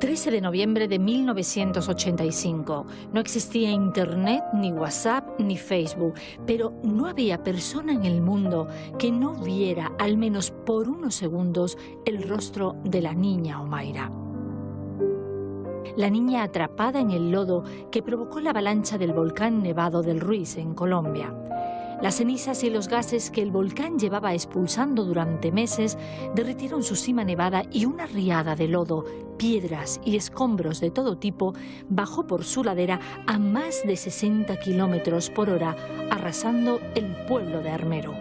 13 de noviembre de 1985. No existía Internet, ni WhatsApp, ni Facebook, pero no había persona en el mundo que no viera, al menos por unos segundos, el rostro de la niña Omaira. La niña atrapada en el lodo que provocó la avalancha del volcán Nevado del Ruiz, en Colombia. Las cenizas y los gases que el volcán llevaba expulsando durante meses derritieron su cima nevada y una riada de lodo, piedras y escombros de todo tipo bajó por su ladera a más de 60 kilómetros por hora, arrasando el pueblo de Armero.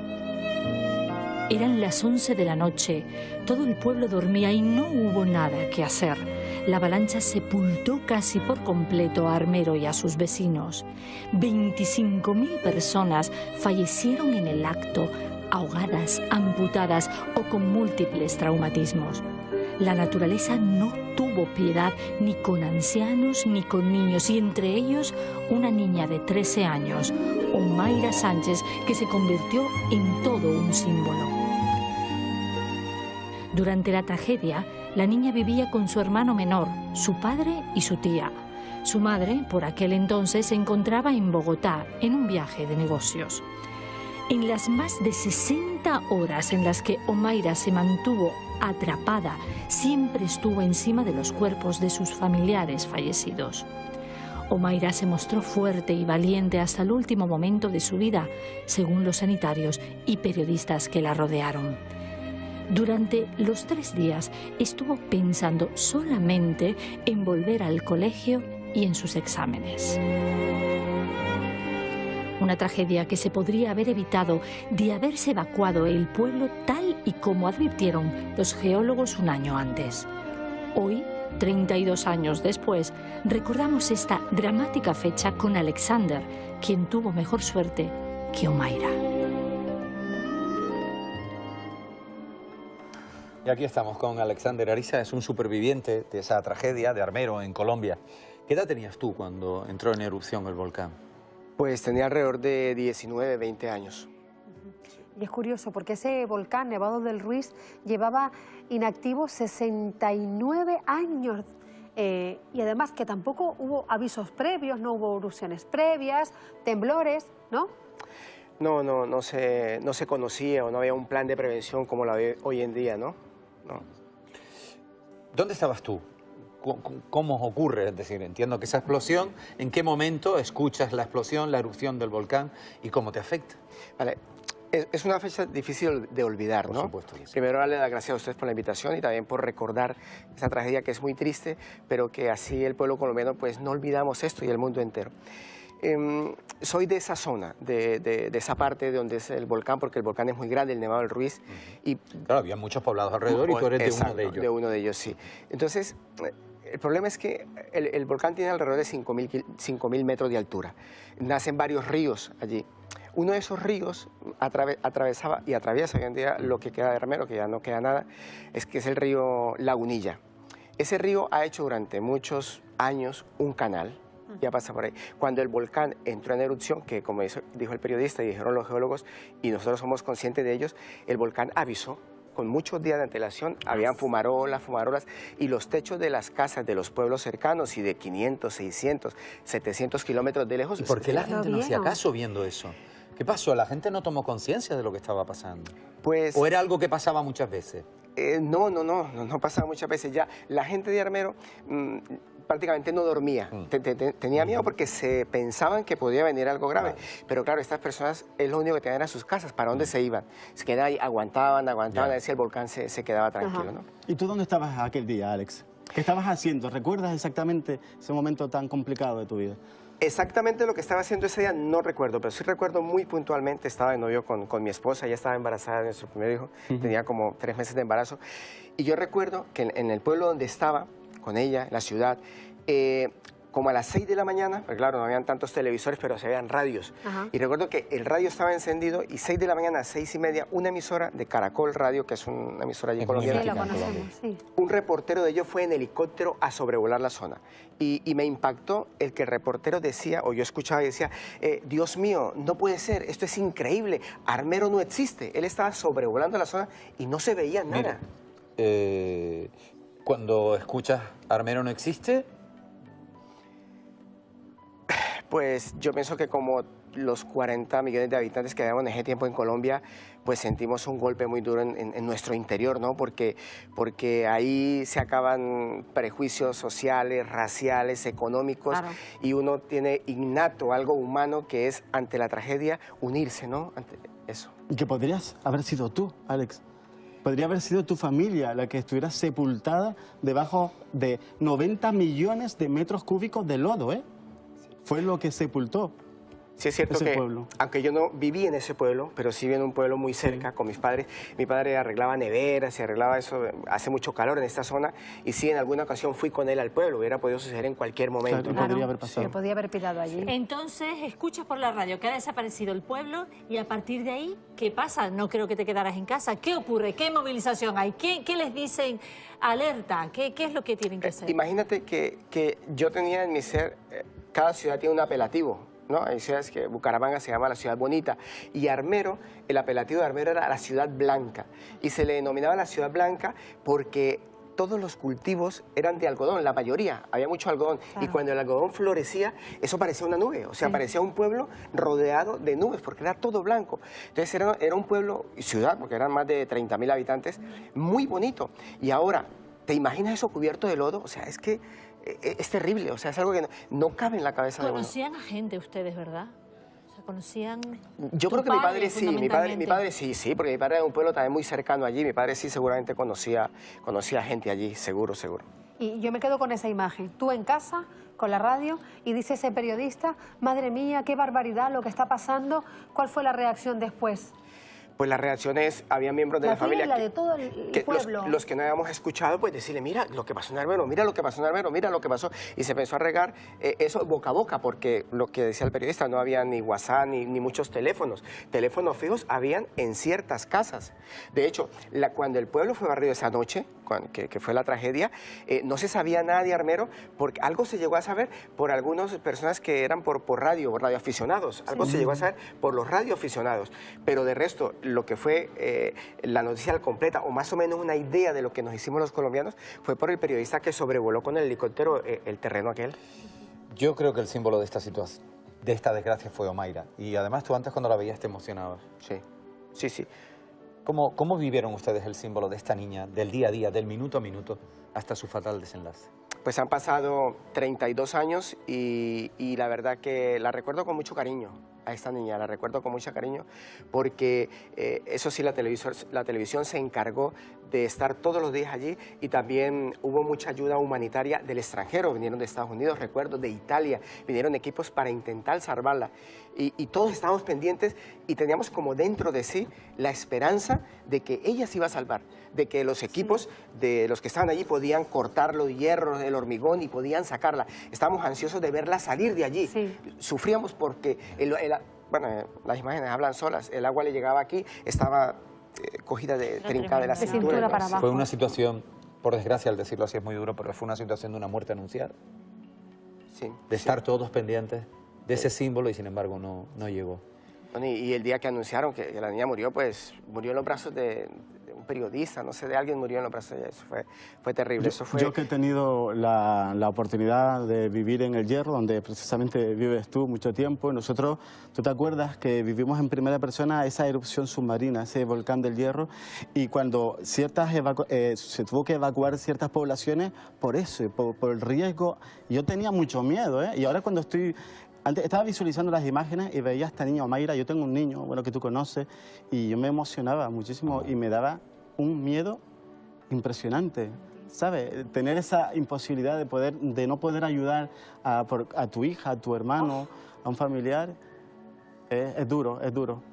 Eran las 11 de la noche, todo el pueblo dormía y no hubo nada que hacer. La avalancha sepultó casi por completo a Armero y a sus vecinos. 25.000 personas fallecieron en el acto, ahogadas, amputadas o con múltiples traumatismos. La naturaleza no tuvo piedad ni con ancianos ni con niños, y entre ellos una niña de 13 años, Omaira Sánchez, que se convirtió en todo un símbolo. Durante la tragedia, la niña vivía con su hermano menor, su padre y su tía. Su madre, por aquel entonces, se encontraba en Bogotá, en un viaje de negocios. En las más de 60 horas en las que Omaira se mantuvo atrapada, siempre estuvo encima de los cuerpos de sus familiares fallecidos. Omaira se mostró fuerte y valiente hasta el último momento de su vida, según los sanitarios y periodistas que la rodearon. Durante los 3 días estuvo pensando solamente en volver al colegio y en sus exámenes. Una tragedia que se podría haber evitado de haberse evacuado el pueblo tal y como advirtieron los geólogos un año antes. Hoy, 32 años después, recordamos esta dramática fecha con Alexander, quien tuvo mejor suerte que Omaira. Y aquí estamos con Alexander Ariza, es un superviviente de esa tragedia de Armero, en Colombia. ¿Qué edad tenías tú cuando entró en erupción el volcán? Pues tenía alrededor de 19, 20 años. Y es curioso porque ese volcán Nevado del Ruiz llevaba inactivo 69 años. Y además que tampoco hubo avisos previos, no hubo erupciones previas, temblores, ¿no? No se conocía o no había un plan de prevención como la ve hoy en día, ¿no? No. ¿Dónde estabas tú? ¿Cómo ocurre? Es decir, entiendo que esa explosión, ¿en qué momento escuchas la explosión, la erupción del volcán y cómo te afecta? Vale. Es una fecha difícil de olvidar, ¿no? Por supuesto que sí. Primero darle las gracias a ustedes por la invitación y también por recordar esta tragedia que es muy triste, pero que así el pueblo colombiano pues no olvidamos esto y el mundo entero. Soy de esa zona, de esa parte de donde es el volcán, porque el volcán es muy grande, el Nevado del Ruiz. Y, claro, había muchos poblados alrededor y tú eres exacto, de uno de ellos. De uno de ellos, sí. Entonces, el problema es que el volcán tiene alrededor de 5.000 metros de altura. Nacen varios ríos allí. Uno de esos ríos atravesaba y atraviesa hoy en día lo que queda de Armero, que ya no queda nada, que es el río Lagunilla. Ese río ha hecho durante muchos años un canal. Ya pasa por ahí. Cuando el volcán entró en erupción, que como dijo el periodista y dijeron los geólogos, y nosotros somos conscientes de ellos, el volcán avisó con muchos días de antelación, habían fumarolas, y los techos de las casas de los pueblos cercanos y de 500, 600, 700 kilómetros de lejos. ¿Y por qué la gente no hacía caso viendo eso? ¿Qué pasó? ¿La gente no tomó conciencia de lo que estaba pasando? Pues, ¿O era algo que pasaba muchas veces? No pasaba muchas veces. Ya la gente de Armero prácticamente no dormía. Tenía miedo porque se pensaban que podía venir algo grave. Pero claro, estas personas es lo único que tenían a sus casas. ¿Para dónde se iban? Se quedaban ahí, aguantaban, a ver si el volcán se quedaba tranquilo, ¿no? ¿Y tú dónde estabas aquel día, Alex? ¿Qué estabas haciendo? ¿Recuerdas exactamente ese momento tan complicado de tu vida? Exactamente lo que estaba haciendo ese día no recuerdo, pero sí recuerdo muy puntualmente, estaba de novio con mi esposa, ella estaba embarazada de nuestro primer hijo, tenía como 3 meses de embarazo, y yo recuerdo que en el pueblo donde estaba, con ella, en la ciudad, como a las 6 de la mañana, porque claro, no habían tantos televisores, pero se veían radios. Y recuerdo que el radio estaba encendido y 6 de la mañana, 6:30, una emisora de Caracol Radio, que es una emisora allí colombiana. Sí, la conocemos, sí. Un reportero de ellos fue en helicóptero a sobrevolar la zona. Y me impactó el que el reportero decía, o yo escuchaba y decía, Dios mío, no puede ser, esto es increíble, Armero no existe. Él estaba sobrevolando la zona y no se veía nada. Mira, Cuando escuchas Armero no existe, Pues yo pienso que como los 40 millones de habitantes que habíamos en ese tiempo en Colombia, pues sentimos un golpe muy duro en nuestro interior, ¿no? Porque ahí se acaban prejuicios sociales, raciales, económicos, Claro. y uno tiene innato algo humano que es ante la tragedia unirse, ¿no? Ante eso. Y que podrías haber sido tú, Alex. Podría haber sido tu familia la que estuviera sepultada debajo de 90 millones de metros cúbicos de lodo, ¿eh? Fue lo que sepultó. Sí, es cierto Ese que, pueblo. aunque yo no viví en ese pueblo, pero sí viví en un pueblo muy cerca con mis padres. Mi padre arreglaba neveras y arreglaba eso. Hace mucho calor en esta zona, y sí, en alguna ocasión fui con él al pueblo. Hubiera podido suceder en cualquier momento, Claro, ¿no? podría haber pasado. Se podía haber pillado allí. Entonces, escuchas por la radio que ha desaparecido el pueblo y a partir de ahí, ¿qué pasa? No creo que te quedaras en casa. ¿Qué ocurre? ¿Qué movilización hay? ¿Qué les dicen? Alerta. ¿Qué es lo que tienen que hacer? Imagínate que yo tenía en mi ser, cada ciudad tiene un apelativo, ¿no? Hay ciudades que Bucaramanga se llama la ciudad bonita, y Armero, el apelativo de Armero era la ciudad blanca, y se le denominaba la ciudad blanca porque todos los cultivos eran de algodón, la mayoría, había mucho algodón, y Claro. cuando el algodón florecía, eso parecía una nube, o sea, Sí. parecía un pueblo rodeado de nubes, porque era todo blanco. Entonces era un pueblo y ciudad, porque eran más de 30.000 habitantes, muy bonito. Y ahora, ¿te imaginas eso cubierto de lodo? O sea, es que es terrible, o sea, es algo que no cabe en la cabeza de uno. Conocían a gente ustedes, ¿verdad? O sea, conocían... Yo tu creo que mi padre, padre sí, mi fundamentalmente. padre sí, porque mi padre era de un pueblo también muy cercano allí, mi padre sí seguramente conocía gente allí, seguro. Y yo me quedo con esa imagen. Tú en casa, con la radio, y dice ese periodista, madre mía, qué barbaridad lo que está pasando. ¿Cuál fue la reacción después? Pues las reacciones, había miembros de la tuya y familia la de todo el que pueblo. los que no habíamos escuchado, pues decirle, mira lo que pasó en Armero, mira lo que pasó en Armero, mira lo que pasó. Y se empezó a regar eso boca a boca, porque lo que decía el periodista, no había ni WhatsApp ni muchos teléfonos. Teléfonos fijos habían en ciertas casas. De hecho, cuando el pueblo fue barrido esa noche, que fue la tragedia, no se sabía nada de Armero, porque algo se llegó a saber por algunas personas que eran por radioaficionados, algo se llegó a saber por los radioaficionados, pero de resto, lo que fue la noticia completa, o más o menos una idea de lo que nos hicimos los colombianos, fue por el periodista que sobrevoló con el helicóptero el terreno aquel. yo creo que el símbolo de esta situación, de esta desgracia, fue Omaira. Y además tú antes cuando la veías te emocionabas. Sí. ¿Cómo vivieron ustedes el símbolo de esta niña, del día a día, del minuto a minuto, hasta su fatal desenlace? Pues han pasado 32 años y la verdad que la recuerdo con mucho cariño a esta niña, la recuerdo con mucho cariño porque eso sí, la televisión se encargó de estar todos los días allí, y también hubo mucha ayuda humanitaria del extranjero, vinieron de Estados Unidos, recuerdo, de Italia, vinieron equipos para intentar salvarla, y todos estábamos pendientes y teníamos como dentro de sí la esperanza de que ella se iba a salvar, de que los equipos de los que estaban allí podían cortar los hierros, el hormigón, y podían sacarla. Estábamos ansiosos de verla salir de allí. Sí. Sufríamos porque, las imágenes hablan solas, el agua le llegaba aquí, estaba cogida trincada de la De cintura. cintura para abajo. Fue una situación, por desgracia, al decirlo así es muy duro, pero fue una situación de una muerte anunciada, Sí. de estar todos pendientes de ese símbolo y sin embargo no llegó. Bueno, y el día que anunciaron que la niña murió, pues murió en los brazos de un periodista, no sé, de alguien murió en los brazos de ella. Eso fue terrible. Yo que he tenido la oportunidad de vivir en El Hierro, donde precisamente vives tú mucho tiempo, nosotros, ¿tú te acuerdas que vivimos en primera persona esa erupción submarina, ese volcán del Hierro? Y cuando se tuvo que evacuar ciertas poblaciones por eso, por el riesgo, yo tenía mucho miedo, ¿eh? Y ahora cuando antes estaba visualizando las imágenes y veía a esta niña Omaira. Yo tengo un niño, bueno, que tú conoces, y yo me emocionaba muchísimo y me daba un miedo impresionante, ¿sabes? Tener esa imposibilidad de no poder ayudar a tu hija, a tu hermano, a un familiar, es duro, es duro.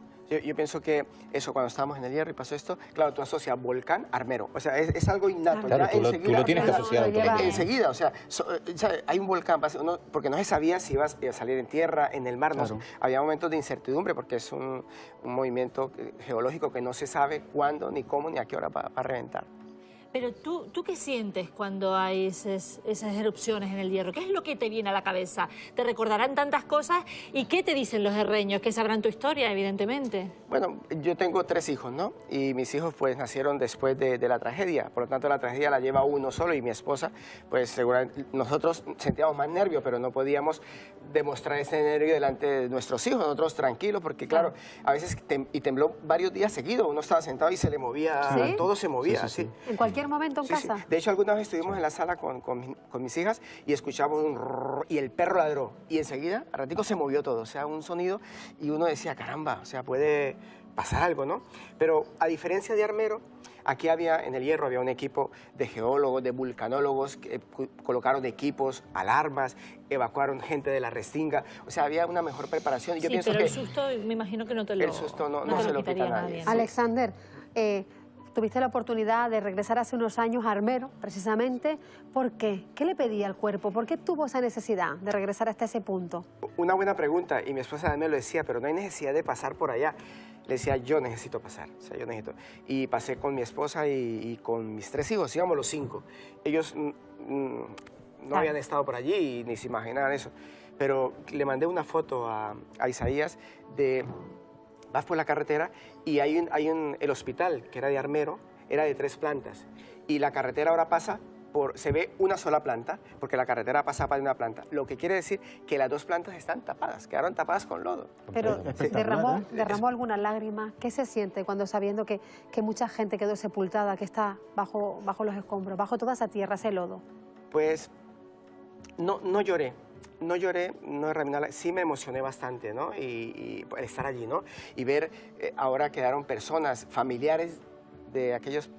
Yo pienso que eso, cuando estábamos en El Hierro y pasó esto, claro, tú asocias volcán, Armero. O sea, es algo innato. Claro, ya tú lo enseguida, tienes que asociar automáticamente. enseguida, o sea, ¿sabes? Hay un volcán, porque no se sabía si ibas a salir en tierra, en el mar. Claro. Había momentos de incertidumbre porque es un movimiento geológico que no se sabe cuándo, ni cómo, ni a qué hora va a reventar. Pero ¿tú qué sientes cuando hay esas erupciones en el Hierro? ¿Qué es lo que te viene a la cabeza? ¿Te recordarán tantas cosas? ¿Y qué te dicen los herreños? Que sabrán tu historia, evidentemente. Bueno, yo tengo 3 hijos, ¿no? Y mis hijos pues nacieron después de la tragedia. Por lo tanto, la tragedia la lleva uno solo y mi esposa, pues seguramente nosotros sentíamos más nervios, pero no podíamos demostrar ese nervio delante de nuestros hijos. Nosotros tranquilos, porque claro, a veces tembló varios días seguidos. Uno estaba sentado y se le movía, ¿Sí? todo se movía, Sí. ¿En cualquier momento en casa? Sí. De hecho, alguna vez estuvimos en la sala con mis hijas y escuchamos un rrr, y el perro ladró. Y enseguida, al ratico se movió todo, o sea, un sonido y uno decía, caramba, o sea, puede pasar algo, ¿no? Pero a diferencia de Armero, aquí en el Hierro había un equipo de geólogos, de vulcanólogos, que colocaron equipos, alarmas, evacuaron gente de la Restinga, o sea, había una mejor preparación. Y yo pienso pero que el susto me imagino que no te lo el susto no te se lo quitaría quita nadie. nadie, ¿no? Alexander, tuviste la oportunidad de regresar hace unos años a Armero, precisamente. ¿Por qué? ¿Qué le pedía al cuerpo? ¿Por qué tuvo esa necesidad de regresar hasta ese punto? Una buena pregunta, y mi esposa también me lo decía, pero no hay necesidad de pasar por allá. Le decía, yo necesito pasar, o sea, yo necesito. Y pasé con mi esposa y con mis 3 hijos, íbamos los 5. Ellos no habían estado por allí y ni se imaginaban eso. Pero le mandé una foto a Isaías de... Vas por la carretera y el hospital, que era de Armero, era de 3 plantas. Y la carretera ahora pasa se ve una sola planta, porque la carretera pasa para una planta. Lo que quiere decir que las 2 plantas están tapadas, quedaron tapadas con lodo. Pero derramó alguna lágrima. ¿Qué se siente cuando sabiendo que mucha gente quedó sepultada, que está bajo los escombros, bajo toda esa tierra, ese lodo? Pues no lloré. No lloré, no derramé nada, sí me emocioné bastante, ¿no? Y estar allí, ¿no? Y ver, ahora quedaron personas, familiares de aquellas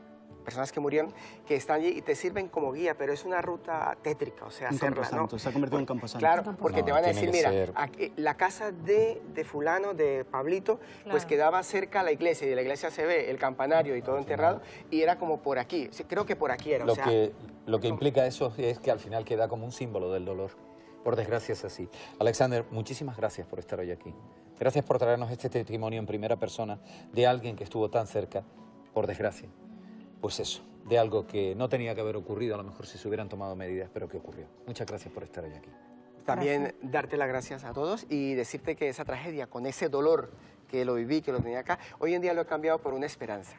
personas que murieron, que están allí y te sirven como guía, pero es una ruta tétrica, o sea, hacerla, ¿no? Se ha convertido en camposanto. Claro, porque te van a decir, mira, ser. la casa de fulano, de Pablito, pues quedaba cerca a la iglesia, y de la iglesia se ve el campanario y todo enterrado, y era como por aquí, creo que por aquí era, Lo que implica eso es que al final queda como un símbolo del dolor. Por desgracia es así. Alexander, muchísimas gracias por estar hoy aquí. Gracias por traernos este testimonio en primera persona de alguien que estuvo tan cerca, por desgracia. Pues eso, de algo que no tenía que haber ocurrido, a lo mejor si se hubieran tomado medidas, pero que ocurrió. Muchas gracias por estar hoy aquí. También darte las gracias a todos y decirte que esa tragedia, con ese dolor que lo viví, que lo tenía acá, hoy en día lo he cambiado por una esperanza.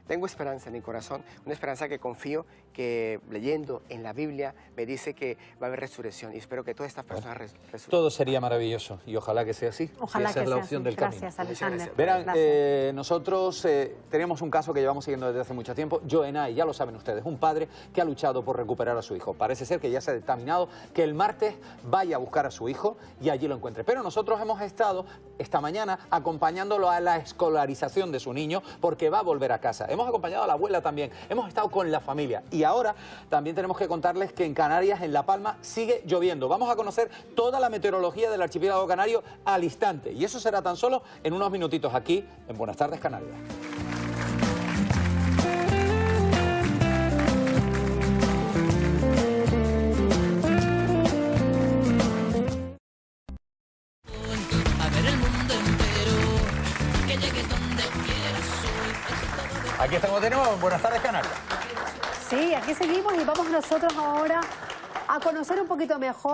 Tengo esperanza en mi corazón, una esperanza que confío que leyendo en la Biblia me dice que va a haber resurrección y espero que todas estas personas resuciten. Todo sería maravilloso y ojalá que sea así. Ojalá esa que es la sea opción así. del Gracias, camino. Alexander. Verán, nosotros tenemos un caso que llevamos siguiendo desde hace mucho tiempo. Joenay, ya lo saben ustedes, un padre que ha luchado por recuperar a su hijo. Parece ser que ya se ha determinado que el martes vaya a buscar a su hijo y allí lo encuentre. Pero nosotros hemos estado esta mañana acompañándolo a la escolarización de su niño porque va a volver a casa. Hemos acompañado a la abuela también, hemos estado con la familia y ahora también tenemos que contarles que en Canarias, en La Palma, sigue lloviendo. Vamos a conocer toda la meteorología del archipiélago canario al instante y eso será tan solo en unos minutitos aquí en Buenas Tardes Canarias. Aquí estamos de nuevo en Buenas Tardes Canarias. Sí, aquí seguimos y vamos nosotros ahora a conocer un poquito mejor